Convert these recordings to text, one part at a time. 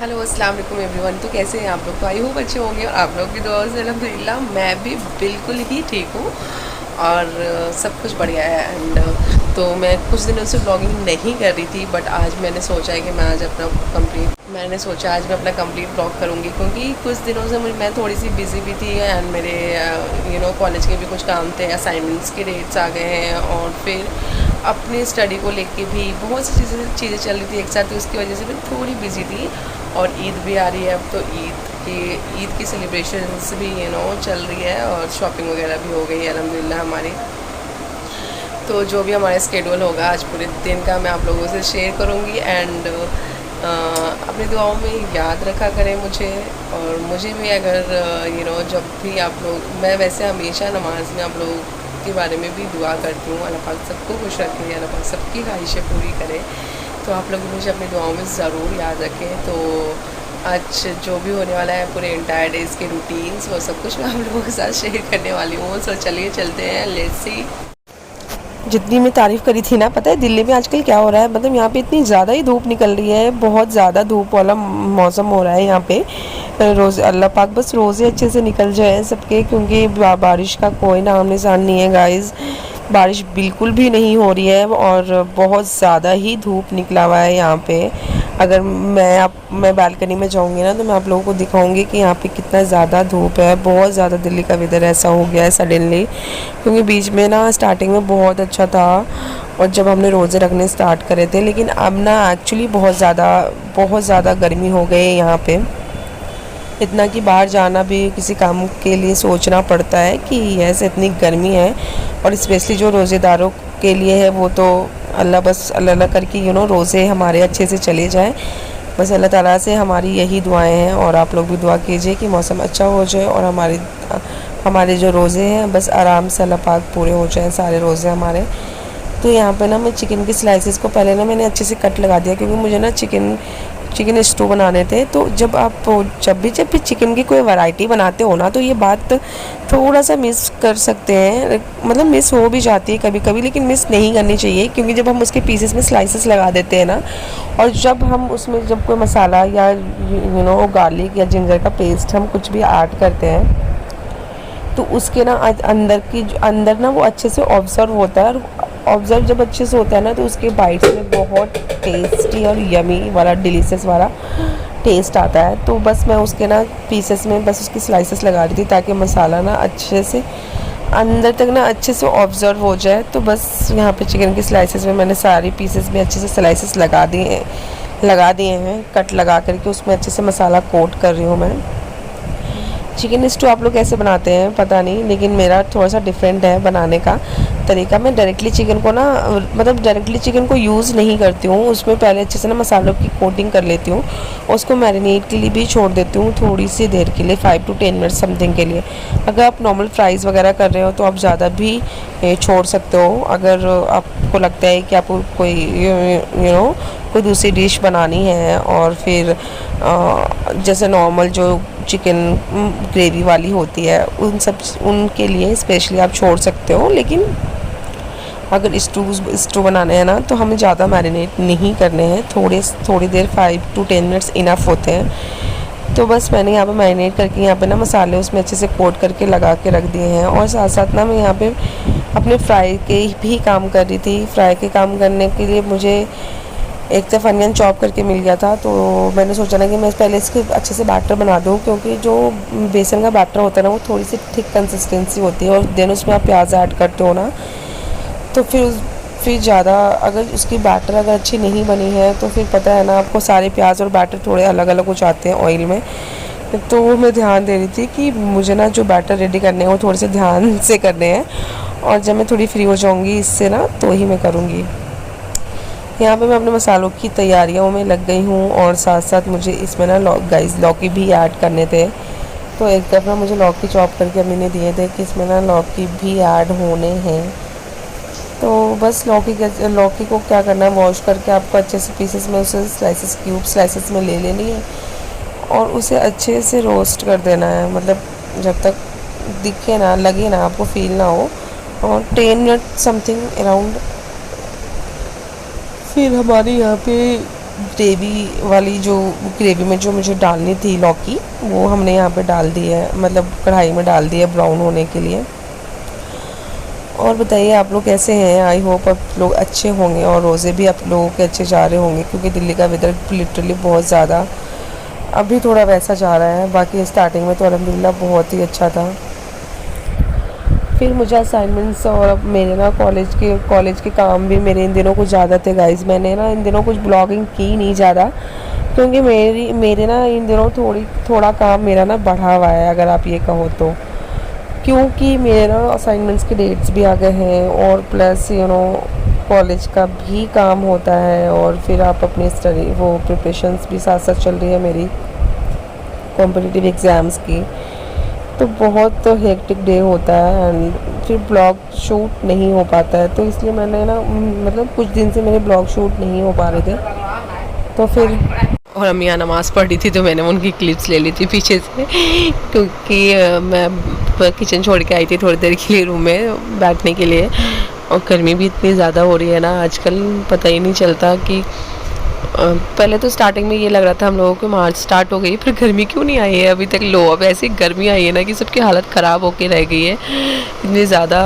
Hello अस्सलाम वालेकुम everyone. तो कैसे हैं आप लोग? तो आई होप अच्छे होंगे और आप लोग की दुआ से अल्हम्दुलिल्लाह मैं भी बिल्कुल ही ठीक हूँ और सब कुछ बढ़िया है। तो मैं कुछ दिनों से ब्लॉगिंग नहीं कर रही थी, बट आज मैंने सोचा आज मैं अपना कंप्लीट ब्लॉग करूँगी, क्योंकि कुछ दिनों से मैं थोड़ी सी बिज़ी भी थी एंड मेरे कॉलेज के भी कुछ काम थे, असाइनमेंट्स के डेट्स आ गए हैं और फिर अपनी स्टडी को लेके भी बहुत सी चीज़ें चल रही थी एक साथ, तो उसकी वजह से मैं थोड़ी बिज़ी थी। और ईद भी आ रही है अब, तो ईद की सेलिब्रेशंस भी चल रही है और शॉपिंग वगैरह भी हो गई है अल्हम्दुलिल्लाह हमारी। तो जो भी हमारा स्केड्यूल होगा आज पूरे दिन का मैं आप लोगों से शेयर करूँगी एंड अपनी दुआओं में याद रखा करें मुझे। और मुझे भी अगर जब भी आप लोग, मैं वैसे हमेशा नमाज में आप लोगों के बारे में भी दुआ करती हूँ, अल्लाह पाक सबको खुश रखे, अल्लाह पाक सबकी ख्वाहिशें पूरी करे। तो आप लोग मुझे अपनी दुआओं में ज़रूर याद रखें। तो आज जो भी होने वाला है पूरे इंटायर डेज़ के रूटीन्स वो सब कुछ मैं आप लोगों के साथ शेयर करने वाली हूँ। सो चलिए चलते हैं, लेट्स सी। जितनी मैं तारीफ़ करी थी ना, पता है दिल्ली में आजकल क्या हो रहा है, मतलब यहाँ पे इतनी ज़्यादा ही धूप निकल रही है, बहुत ज़्यादा धूप वाला मौसम हो रहा है यहाँ पे। रोज़ अल्लाह पाक बस रोज़े अच्छे से निकल जाए सबके, क्योंकि बारिश का कोई नाम निशान नहीं है गाइज़। बारिश बिल्कुल भी नहीं हो रही है और बहुत ज़्यादा ही धूप निकला हुआ है यहाँ पे। अगर मैं बालकनी में जाऊँगी ना तो मैं आप लोगों को दिखाऊंगी कि यहाँ पे कितना ज़्यादा धूप है। बहुत ज़्यादा दिल्ली का वेदर ऐसा हो गया है सडनली, क्योंकि बीच में ना स्टार्टिंग में बहुत अच्छा था और जब हमने रोज़े रखने स्टार्ट करे थे, लेकिन अब ना एक्चुअली बहुत ज़्यादा गर्मी हो गई है यहाँ पे। इतना कि बाहर जाना भी किसी काम के लिए सोचना पड़ता है कि ऐसे इतनी गर्मी है। और स्पेशली जो रोज़ेदारों के लिए है वो तो बस अल्लाह अल्लाह करके रोज़े हमारे अच्छे से चले जाएं। बस अल्लाह ताला से हमारी यही दुआएं हैं और आप लोग भी दुआ कीजिए कि मौसम अच्छा हो जाए और हमारे जो रोज़े हैं बस आराम से अल्लाह पाक पूरे हो जाएं सारे रोज़े हमारे। तो यहाँ पे ना मैं चिकन की स्लाइसेस को पहले ना मैंने अच्छे से कट लगा दिया, क्योंकि मुझे ना चिकन स्टू बनाने थे। तो जब भी चिकन की कोई वैरायटी बनाते हो ना, तो ये बात थोड़ा सा मिस कर सकते हैं, मतलब मिस हो भी जाती है कभी कभी, लेकिन मिस नहीं करनी चाहिए। क्योंकि जब हम उसके पीसेस में स्लाइसेस लगा देते हैं ना, और जब हम उसमें जब कोई मसाला या गार्लिक या जिंजर का पेस्ट हम कुछ भी ऐड करते हैं, तो उसके ना अंदर ना वो अच्छे से ऑब्जर्व होता है। और ऑब्जर्व जब अच्छे से होता है ना, तो उसके बाइट्स में बहुत टेस्टी और यमी वाला डिलीशियस वाला टेस्ट आता है। तो बस मैं उसके ना पीसेस में बस उसकी स्लाइसेस लगा रही थी, ताकि मसाला ना अच्छे से अंदर तक ना अच्छे से ऑब्जर्व हो जाए। तो बस यहाँ पे चिकन की स्लाइसेस में मैंने सारी पीसेस में अच्छे से स्लाइसेस लगा दिए हैं कट लगा करके, उसमें अच्छे से मसाला कोट कर रही हूँ मैं। चिकन स्टू आप लोग कैसे बनाते हैं पता नहीं, लेकिन मेरा थोड़ा सा डिफरेंट है बनाने का तरीका। मैं डायरेक्टली चिकन को यूज़ नहीं करती हूँ, उसमें पहले अच्छे से ना मसालों की कोटिंग कर लेती हूँ, उसको मैरिनेट के लिए भी छोड़ देती हूँ थोड़ी सी देर के लिए, 5 to 10 मिनट समथिंग के लिए। अगर आप नॉर्मल फ्राइज़ वगैरह कर रहे हो तो आप ज़्यादा भी छोड़ सकते हो। अगर आपको लगता है कि आपको कोई दूसरी डिश बनानी है, और फिर जैसे नॉर्मल जो चिकन ग्रेवी वाली होती है उनके लिए स्पेशली आप छोड़ सकते हो। लेकिन अगर स्टू बनाने हैं ना, तो हमें ज़्यादा मैरिनेट नहीं करने हैं, थोड़ी देर 5 to 10 मिनट्स इनफ होते हैं। तो बस मैंने यहाँ पे मैरिनेट करके यहाँ पे ना मसाले उसमें अच्छे से कोट करके लगा के रख दिए हैं। और साथ साथ ना मैं यहाँ पे अपने फ्राई के भी काम कर रही थी। फ्राई के काम करने के लिए मुझे एक तरफ अनियन चॉप करके मिल गया था, तो मैंने सोचा ना कि मैं पहले इसके अच्छे से बैटर बना दूँ, क्योंकि जो बेसन का बैटर होता है ना वो थोड़ी सी थिक कंसिस्टेंसी होती है, और देन उसमें आप प्याज ऐड करते हो ना, तो फिर ज़्यादा अगर उसकी बैटर अगर अच्छी नहीं बनी है तो फिर पता है ना आपको, सारे प्याज और बैटर थोड़े अलग अलग हो जाते हैं ऑयल में। तो मैं ध्यान दे रही थी कि मुझे ना जो बैटर रेडी करने हैं वो थोड़े से ध्यान से करने हैं, और जब मैं थोड़ी फ्री हो जाऊँगी इससे ना तो ही मैं करूँगी। यहाँ पे मैं अपने मसालों की तैयारियों में लग गई हूँ, और साथ साथ मुझे इसमें ना लौकी भी ऐड करने थे। तो एक तरफ ना मुझे लौकी चॉप करके अम्मी ने दिए थे कि इसमें ना लौकी भी ऐड होने हैं। तो बस लौकी को क्या करना है, वॉश करके आपको अच्छे से पीसेस में उसे स्लाइसेस में ले लेनी है, और उसे अच्छे से रोस्ट कर देना है। मतलब जब तक दिखे ना, लगे ना, आपको फील ना हो, और 10 मिनट समथिंग अराउंड। फिर हमारे यहाँ पे ग्रेवी वाली जो ग्रेवी में जो मुझे डालनी थी लौकी, वो हमने यहाँ पे डाल दी है, मतलब कढ़ाई में डाल दी है ब्राउन होने के लिए। और बताइए आप लोग कैसे हैं? आई होप आप लोग अच्छे होंगे और रोज़े भी आप लोगों के अच्छे जा रहे होंगे, क्योंकि दिल्ली का वेदर लिटरली बहुत ज़्यादा अभी थोड़ा वैसा जा रहा है। बाकी स्टार्टिंग में तो अल्हम्दुलिल्लाह बहुत ही अच्छा था। फिर मुझे असाइनमेंट्स और अब मेरे ना कॉलेज के काम भी मेरे इन दिनों कुछ ज़्यादा थे गाइस। मैंने ना इन दिनों कुछ ब्लॉगिंग की नहीं ज़्यादा, क्योंकि मेरे ना इन दिनों थोड़ा काम मेरा ना बढ़ा हुआ है, अगर आप ये कहो तो। क्योंकि मेरे ना असाइनमेंट्स के डेट्स भी आ गए हैं, और प्लस कॉलेज का भी काम होता है, और फिर आप अपनी स्टडी वो प्रिपरेशंस भी साथ साथ चल रही है मेरी कॉम्पिटिटिव एग्ज़ाम्स की। तो बहुत हेक्टिक डे होता है, एंड फिर ब्लॉग शूट नहीं हो पाता है। तो इसलिए मैंने ना मतलब कुछ दिन से मेरे ब्लॉग शूट नहीं हो पा रहे थे, तो फिर और हम यहाँ नमाज़ पढ़ रही थी तो मैंने उनकी क्लिप्स ले ली थी पीछे से, क्योंकि मैं किचन छोड़ के आई थी थोड़ी देर के लिए रूम में बैठने के लिए। और गर्मी भी इतनी ज़्यादा हो रही है ना आजकल, पता ही नहीं चलता कि पहले तो स्टार्टिंग में ये लग रहा था हम लोगों को मार्च स्टार्ट हो गई, फिर गर्मी क्यों नहीं आई है अभी तक। लो, अब ऐसी गर्मी आई है ना कि सबकी हालत ख़राब होके रह गई है, इतनी ज़्यादा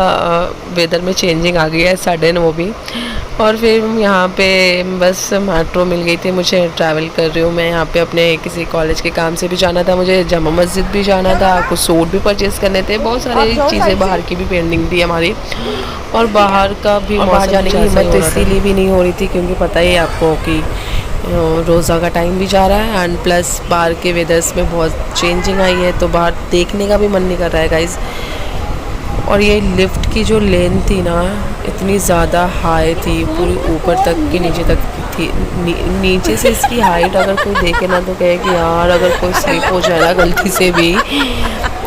वेदर में चेंजिंग आ गई है सडन वो भी। और फिर यहाँ पे बस मेट्रो मिल गई थी मुझे, ट्रैवल कर रही हूँ मैं यहाँ पे। अपने किसी कॉलेज के काम से भी जाना था मुझे, जामा मस्जिद भी जाना था, कुछ सूट भी परचेज़ करने थे, बहुत सारी चीज़ें बाहर की भी पेंडिंग थी हमारी। और बाहर का भी बाहर जाने की हिम्मत तो इसीलिए भी नहीं हो रही थी, क्योंकि पता ही है आपको कि रोज़ा का टाइम भी जा रहा है, एंड प्लस बाहर के वेदर्स में बहुत चेंजिंग आई है, तो बाहर देखने का भी मन नहीं कर रहा है गाइज़। और ये लिफ्ट की जो लेन थी ना, इतनी ज़्यादा हाई थी, पूरी ऊपर तक की नीचे तक थी। नीचे से इसकी हाइट अगर कोई देखे ना तो कहे कि यार अगर कोई स्लिप हो जाए ना गलती से भी,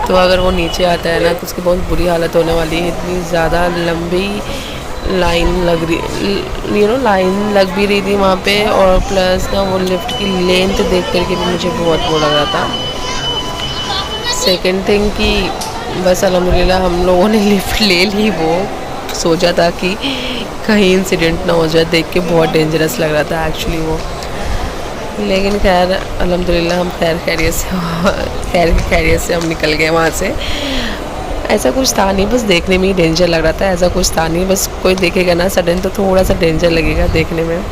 तो अगर वो नीचे आता है ना तो उसकी बहुत बुरी हालत होने वाली है। इतनी ज़्यादा लंबी लाइन लग लग भी रही थी वहाँ पे, और प्लस ना वो लिफ्ट की लेंथ देख करके भी मुझे बहुत वो लग रहा था। सेकंड थिंग कि बस अल्हम्दुलिल्लाह हम लोगों ने लिफ्ट ले ली। वो सोचा था कि कहीं इंसिडेंट ना हो जाए, देख के बहुत डेंजरस लग रहा था एक्चुअली वो। लेकिन खैर अल्हम्दुलिल्लाह हम खैर खैरियत से हम निकल गए वहाँ से। ऐसा कुछ था नहीं, बस देखने में ही डेंजर लग रहा था, ऐसा कुछ था नहीं। बस कोई देखेगा ना सडन तो थोड़ा सा डेंजर लगेगा देखने में।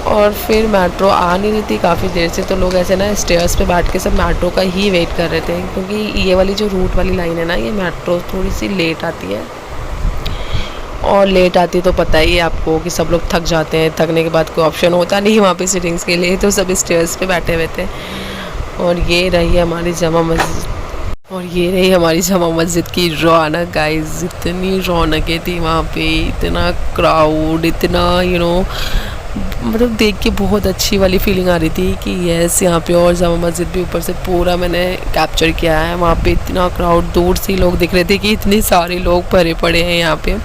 और फिर मेट्रो आ नहीं रही थी काफ़ी देर से, तो लोग ऐसे ना स्टेयर्स पे बैठ के सब मेट्रो का ही वेट कर रहे थे, क्योंकि ये वाली जो रूट वाली लाइन है ना, ये मेट्रो थोड़ी सी लेट आती है। और लेट आती तो पता ही है आपको कि सब लोग थक जाते हैं, थकने के बाद कोई ऑप्शन होता नहीं वहाँ पे सिटिंग्स के लिए, तो सब स्टेयर्स पे बैठे हुए थे। और ये रही हमारी जामा मस्जिद की रौनक गाइस। इतनी रौनकें थी वहाँ पे, इतना क्राउड, इतना मतलब देख के बहुत अच्छी वाली फीलिंग आ रही थी कि यस यहाँ पे। और जामा मस्जिद भी ऊपर से पूरा मैंने कैप्चर किया है। वहाँ पे इतना क्राउड, दूर से लोग दिख रहे थे कि इतने सारे लोग भरे पड़े हैं यहाँ पे।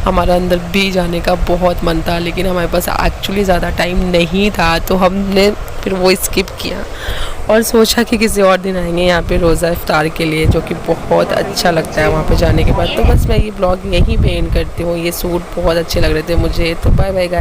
हमारा अंदर भी जाने का बहुत मन था, लेकिन हमारे पास एक्चुअली ज़्यादा टाइम नहीं था, तो हमने फिर वो स्किप किया और सोचा कि किसी और दिन आएंगे यहाँ पे रोज़ा इफ्तार के लिए, जो कि बहुत अच्छा लगता है वहाँ पे जाने के बाद। तो बस मैं ये ब्लॉग यहीं पे एंड करती हूँ। ये सूट बहुत अच्छे लग रहे थे मुझे। तो बाय बाय गाइस।